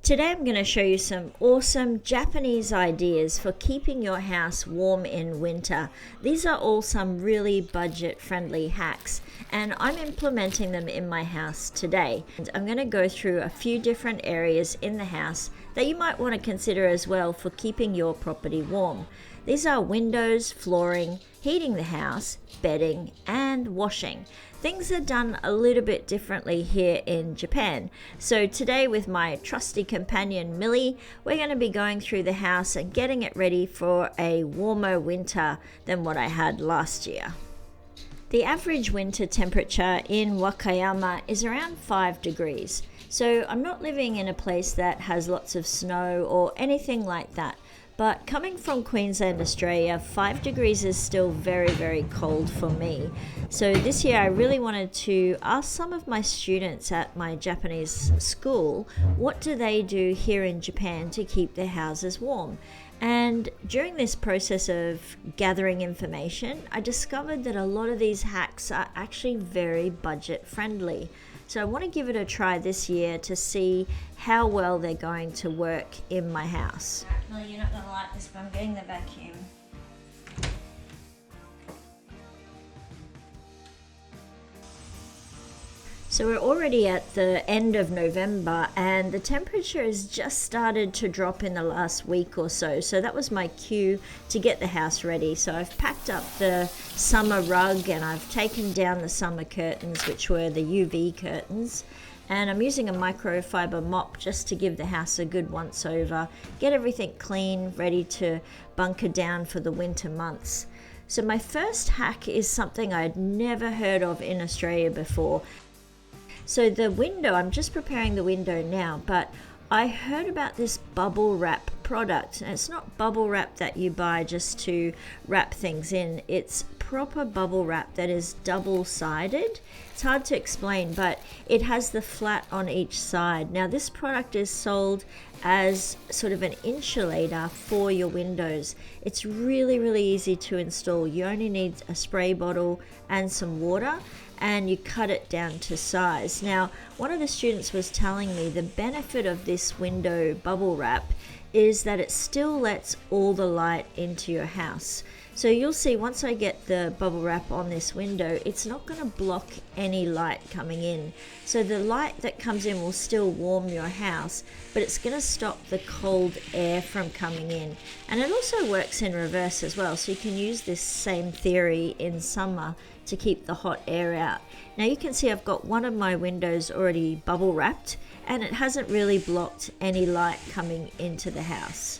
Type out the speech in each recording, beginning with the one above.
Today I'm going to show you some awesome Japanese ideas for keeping your house warm in winter. These are all some really budget-friendly hacks, and I'm implementing them in my house today. And I'm going to go through a few different areas in the house that you might want to consider as well for keeping your property warm. These are windows, flooring, heating the house, bedding, and washing. Things are done a little bit differently here in Japan. So today with my trusty companion Millie, we're going to be going through the house and getting it ready for a warmer winter than what I had last year. The average winter temperature in Wakayama is around 5 degrees. So I'm not living in a place that has lots of snow or anything like that. But coming from Queensland, Australia, 5 degrees is still very, very cold for me. So this year I really wanted to ask some of my students at my Japanese school, what do they do here in Japan to keep their houses warm? And during this process of gathering information, I discovered that a lot of these hacks are actually very budget friendly. So I want to give it a try this year to see how well they're going to work in my house. No, you're not going to like this, but I'm getting the vacuum. So we're already at the end of November and the temperature has just started to drop in the last week or so. So that was my cue to get the house ready. So I've packed up the summer rug and I've taken down the summer curtains, which were the UV curtains. And I'm using a microfiber mop just to give the house a good once over, get everything clean, ready to bunker down for the winter months. So my first hack is something I'd never heard of in Australia before. So the window, I'm just preparing the window now, but I heard about this bubble wrap product. And it's not bubble wrap that you buy just to wrap things in. It's proper bubble wrap that is double-sided. It's hard to explain, but it has the flat on each side. Now this product is sold as sort of an insulator for your windows. It's really, really easy to install. You only need a spray bottle and some water, and you cut it down to size. Now, one of the students was telling me the benefit of this window bubble wrap is that it still lets all the light into your house. So you'll see once I get the bubble wrap on this window, it's not going to block any light coming in. So the light that comes in will still warm your house, but it's going to stop the cold air from coming in. And it also works in reverse as well. So you can use this same theory in summer to keep the hot air out. Now you can see I've got one of my windows already bubble wrapped and it hasn't really blocked any light coming into the house.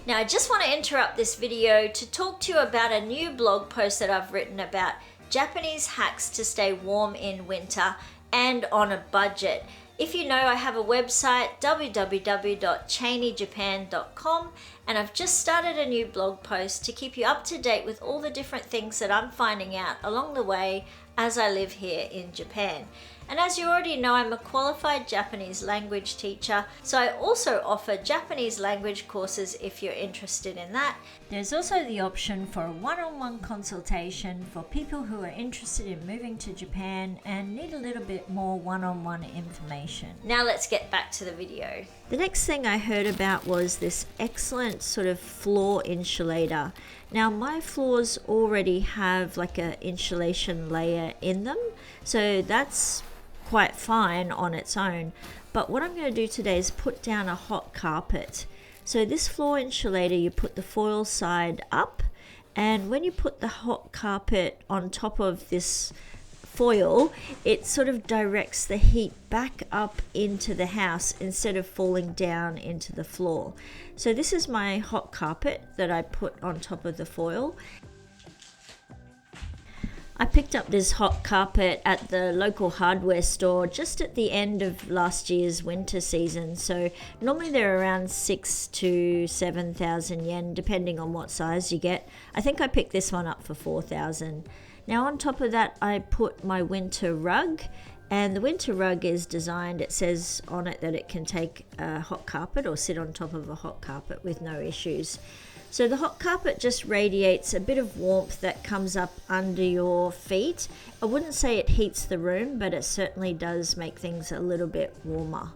Now I just want to interrupt this video to talk to you about a new blog post that I've written about Japanese hacks to stay warm in winter and on a budget. If you know, I have a website, www.chanijapan.com, and I've just started a new blog post to keep you up to date with all the different things that I'm finding out along the way as I live here in Japan. And as you already know, I'm a qualified Japanese language teacher, so I also offer Japanese language courses if you're interested in that. There's also the option for a one-on-one consultation for people who are interested in moving to Japan and need a little bit more one-on-one information. Now let's get back to the video. The next thing I heard about was this excellent sort of floor insulator. Now my floors already have like an insulation layer in them, so that's quite fine on its own. But what I'm going to do today is put down a hot carpet. So this floor insulator, you put the foil side up, and when you put the hot carpet on top of this foil, it sort of directs the heat back up into the house instead of falling down into the floor. So this is my hot carpet that I put on top of the foil. I picked up this hot carpet at the local hardware store just at the end of last year's winter season. So normally they're around 6,000 to 7,000 yen depending on what size you get. I think I picked this one up for 4,000. Now on top of that I put my winter rug, and the winter rug is designed, it says on it that it can take a hot carpet or sit on top of a hot carpet with no issues. So the hot carpet just radiates a bit of warmth that comes up under your feet. I wouldn't say it heats the room, but it certainly does make things a little bit warmer.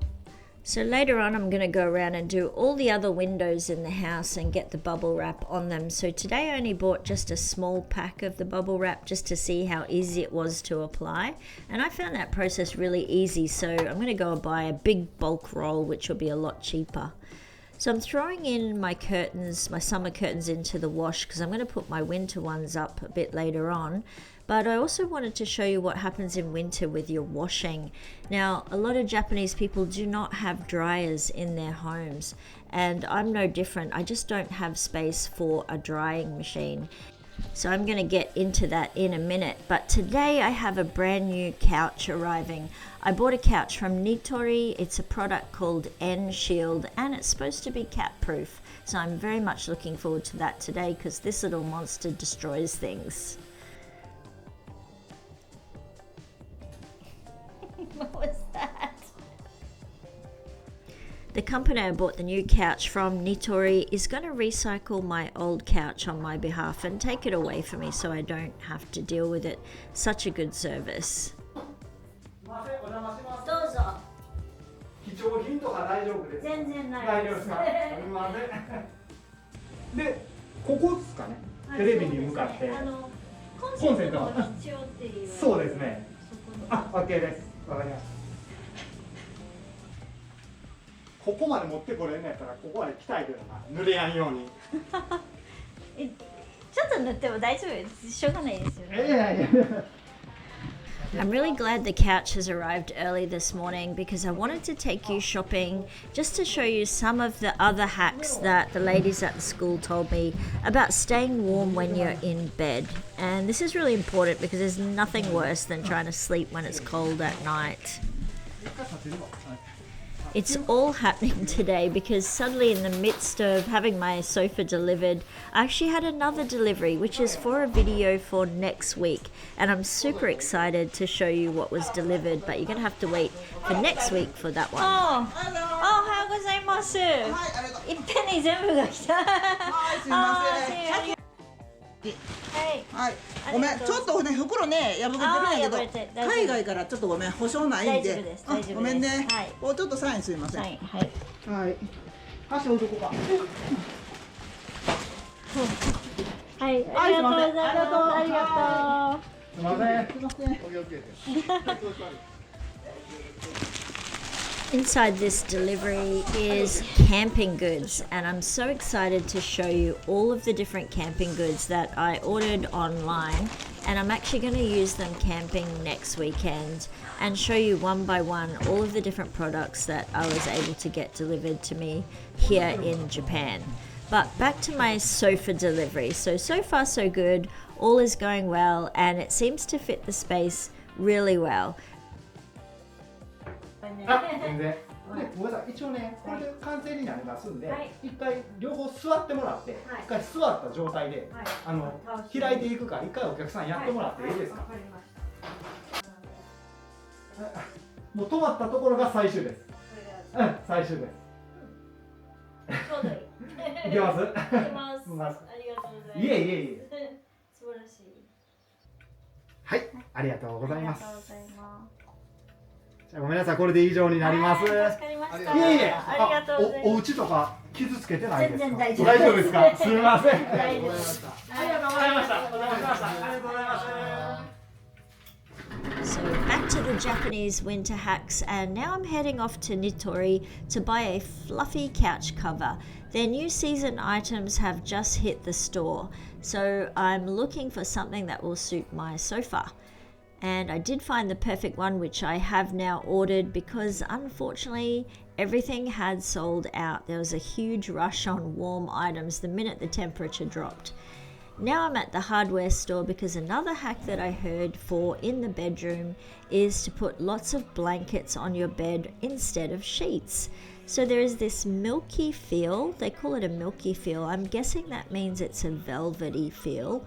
So later on I'm going to go around and do all the other windows in the house and get the bubble wrap on them. So today I only bought just a small pack of the bubble wrap just to see how easy it was to apply. And I found that process really easy, so I'm going to go and buy a big bulk roll, which will be a lot cheaper. So I'm throwing in my curtains, my summer curtains into the wash because I'm going to put my winter ones up a bit later on. But I also wanted to show you what happens in winter with your washing. Now, a lot of Japanese people do not have dryers in their homes, and I'm no different. I just don't have space for a drying machine. So I'm going to get into that in a minute. But today I have a brand new couch arriving. I bought a couch from Nitori. It's a product called N Shield, and it's supposed to be cat proof. So I'm very much looking forward to that today because this little monster destroys things. What was that? The company I bought the new couch from, Nitori, is going to recycle my old couch on my behalf and take it away for me so I don't have to deal with it. Such a good service. どうぞ。貴重品とか大丈夫ですか？全然ない大丈夫ですか？すみません。で、ここですかね。テレビに向かって。コンセントが必要っていう。そうですね。あ、OK です。わかりました。ここまで持ってこれんのやったらここまで来たいけどな。濡れやんように。ちょっと塗っても大丈夫です。しょうがないですよね。いやいや。I'm really glad the couch has arrived early this morning because I wanted to take you shopping just to show you some of the other hacks that the ladies at the school told me about staying warm when you're in bed. And this is really important because there's nothing worse than trying to sleep when it's cold at night. It's all happening today because suddenly in the midst of having my sofa delivered, I actually had another delivery, which is for a video for next week. And I'm super excited to show you what was delivered, but you're going to have to wait for next week for that one. おはようございます。いっぺんに全部が来た。はい、すみません。はい、ごめん、ちょっとね、袋ね、破けてるんやけど、海外からちょっとごめん、保証ないんで。ごめんね。ちょっとサインすみません。はい。はい。箸置いとこうか。はい、ありがとうございます。ありがとう。すみません。すみません。Inside this delivery is camping goods, and I'm so excited to show you all of the different camping goods that I ordered online, and I'm actually going to use them camping next weekend and show you one by one all of the different products that I was able to get delivered to me here in Japan. But back to my sofa delivery. So far so good, all is going well, and it seems to fit the space really well. あ、全然。で、ごめんなさい。一応ね、これで完成になりますんで、一回両方座ってもらって、一回座った状態で、開いていくから一回お客さんやってもらっていいですか？もう止まったところが最終です。うん、最終です。ちょうどいい。いけます？いけます。ありがとうございます。いえいえいえ。素晴らしい。はい、ありがとうございます。ありがとうございます。じゃあごめんなさい、これで以上になります。助かりました。いえいえ、ありがとうございます。お家とか傷つけてないですか？全然大丈夫。大丈夫ですか？すみません。大丈夫。ありがとうございました。お邪魔しました。ありがとうございます。So back to the Japanese winter hacks, and now I'm heading off to Nitori to buy a fluffy couch cover. Their new season items have just hit the store, so I'm looking for something that will suit my sofa. And I did find the perfect one, which I have now ordered because unfortunately everything had sold out. There was a huge rush on warm items the minute the temperature dropped. Now I'm at the hardware store because another hack that I heard for in the bedroom is to put lots of blankets on your bed instead of sheets. So there is this milky feel. They call it a milky feel. I'm guessing that means it's a velvety feel.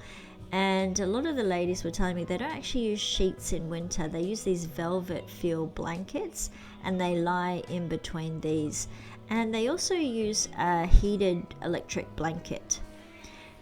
And a lot of the ladies were telling me they don't actually use sheets in winter. They use these velvet feel blankets and they lie in between these. And they also use a heated electric blanket.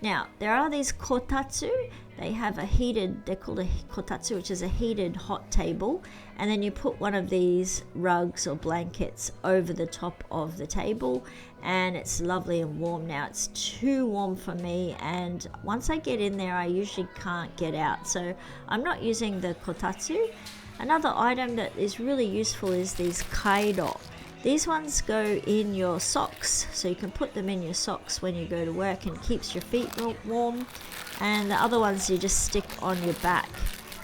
Now, there are these kotatsu. They have a heated, they're called a kotatsu, which is a heated hot table. And then you put one of these rugs or blankets over the top of the table. And it's lovely and warm. Now, it's too warm for me. And once I get in there, I usually can't get out. So I'm not using the kotatsu. Another item that is really useful is these kaido. These ones go in your socks, so you can put them in your socks when you go to work and keeps your feet warm. And the other ones you just stick on your back.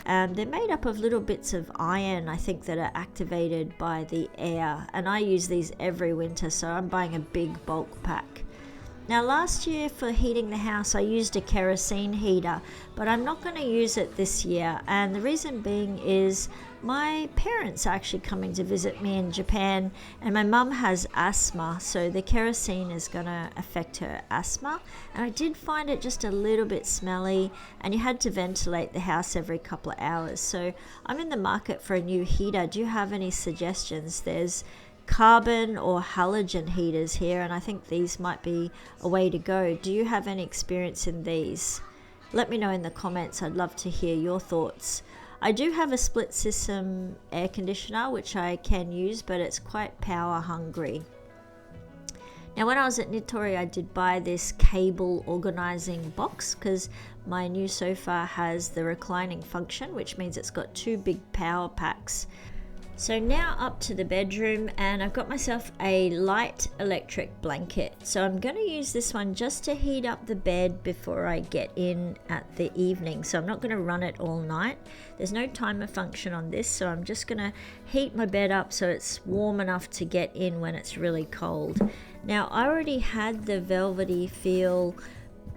They're made up of little bits of iron, I think, that are activated by the air. And I use these every winter, so I'm buying a big bulk pack. Now, last year for heating the house, I used a kerosene heater, but I'm not going to use it this year. And the reason being is my parents are actually coming to visit me in Japan, and my mum has asthma, so the kerosene is going to affect her asthma. And I did find it just a little bit smelly, and you had to ventilate the house every couple of hours. So I'm in the market for a new heater. Do you have any suggestions? There's carbon or halogen heaters here, and I think these might be a way to go. Do you have any experience in these? Let me know in the comments. I'd love to hear your thoughts. I do have a split system air conditioner which I can use, but it's quite power hungry. Now, when I was at Nitori, I did buy this cable organizing box because my new sofa has the reclining function, which means it's got 2 big power packs. So now up to the bedroom, and I've got myself a light electric blanket. So I'm going to use this one just to heat up the bed before I get in at the evening. So I'm not going to run it all night. There's no timer function on this, so I'm just going to heat my bed up so it's warm enough to get in when it's really cold. Now, I already had the velvety feel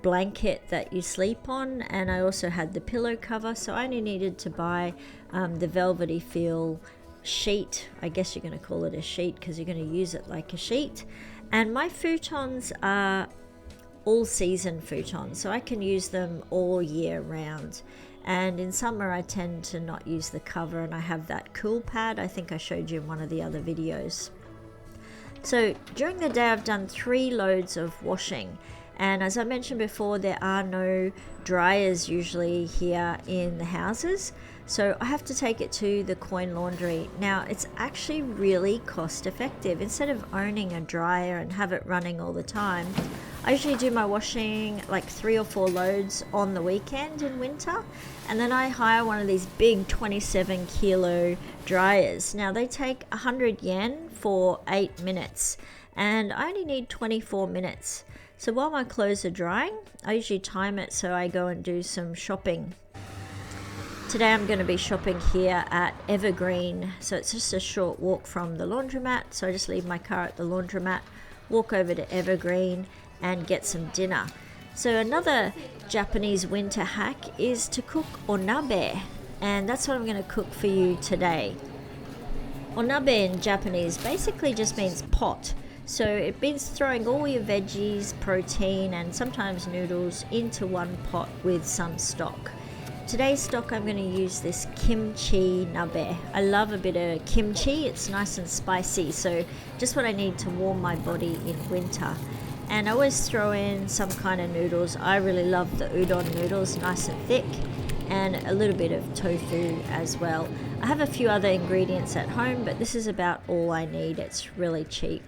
blanket that you sleep on, and I also had the pillow cover, so I only needed to buy the velvety feel sheet. I guess you're going to call it a sheet because you're going to use it like a sheet. And my futons are all season futons, so I can use them all year round. And in summer I tend to not use the cover, and I have that cool pad I think I showed you in one of the other videos. So during the day I've done 3 loads of washing, and as I mentioned before, there are no dryers usually here in the houses, so I have to take it to the coin laundry. Now, it's actually really cost effective. Instead of owning a dryer and have it running all the time, I usually do my washing like 3 or 4 loads on the weekend in winter, and then I hire one of these big 27 kilo dryers. Now, they take 100 yen for 8 minutes, and I only need 24 minutes. So while my clothes are drying, I usually time it so I go and do some shopping. Today I'm going to be shopping here at Evergreen, so it's just a short walk from the laundromat. So I just leave my car at the laundromat, walk over to Evergreen and get some dinner. So another Japanese winter hack is to cook onabe, and that's what I'm going to cook for you today. Onabe in Japanese basically just means pot. So it means throwing all your veggies, protein, and sometimes noodles into one pot with some stock. Today's stock, I'm going to use this kimchi nabe. I love a bit of kimchi. It's nice and spicy, so just what I need to warm my body in winter. And I always throw in some kind of noodles. I really love the udon noodles, nice and thick, and a little bit of tofu as well. I have a few other ingredients at home, but this is about all I need. It's really cheap.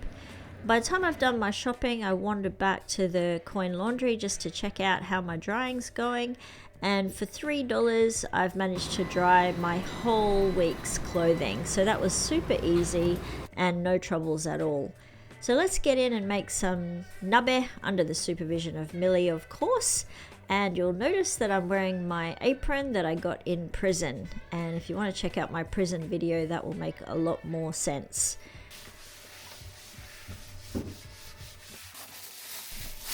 By the time I've done my shopping, I wandered back to the coin laundry just to check out how my drying's going. And for $3, I've managed to dry my whole week's clothing. So that was super easy and no troubles at all. So let's get in and make some nabe under the supervision of Millie, of course. And you'll notice that I'm wearing my apron that I got in prison. And if you want to check out my prison video, that will make a lot more sense.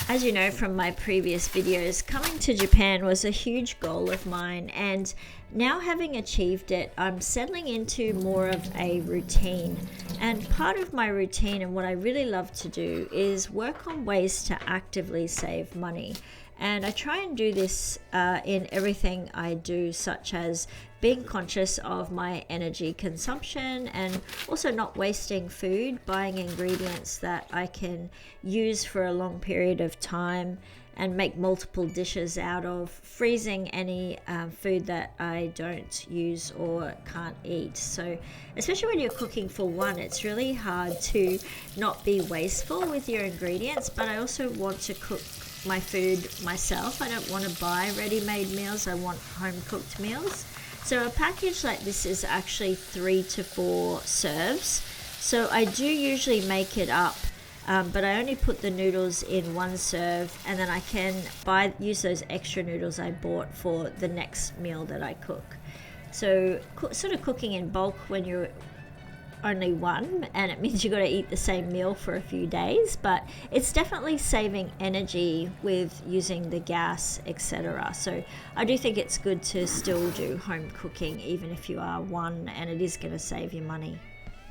As you know from my previous videos, coming to Japan was a huge goal of mine, and now having achieved it, I'm settling into more of a routine. And part of my routine and what I really love to do is work on ways to actively save money. And I try and do this in everything I do, such as being conscious of my energy consumption and also not wasting food, buying ingredients that I can use for a long period of time, and make multiple dishes out of, freezing any food that I don't use or can't eat. So especially when you're cooking for one, it's really hard to not be wasteful with your ingredients, but I also want to cook my food myself. I don't want to buy ready-made meals. I want home-cooked meals. So a package like this is actually 3 to 4 serves. So I do usually make it up, but I only put the noodles in one serve, and then I can use those extra noodles I bought for the next meal that I cook. So sort of cooking in bulk when you're only one, and it means you got to eat the same meal for a few days, but it's definitely saving energy with using the gas, etc. So I do think it's good to still do home cooking even if you are one, and it is going to save you money.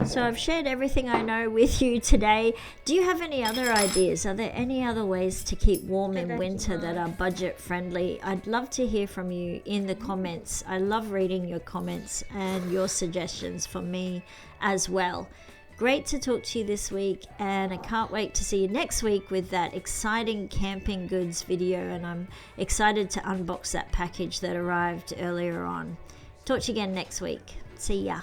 So I've shared everything I know with you today. Do you have any other ideas? Are there any other ways to keep warm in winter that are budget friendly? I'd love to hear from you in the comments. I love reading your comments and your suggestions for me as well. Great to talk to you this week, and I can't wait to see you next week with that exciting camping goods video, and I'm excited to unbox that package that arrived earlier on. Talk to you again next week. See ya.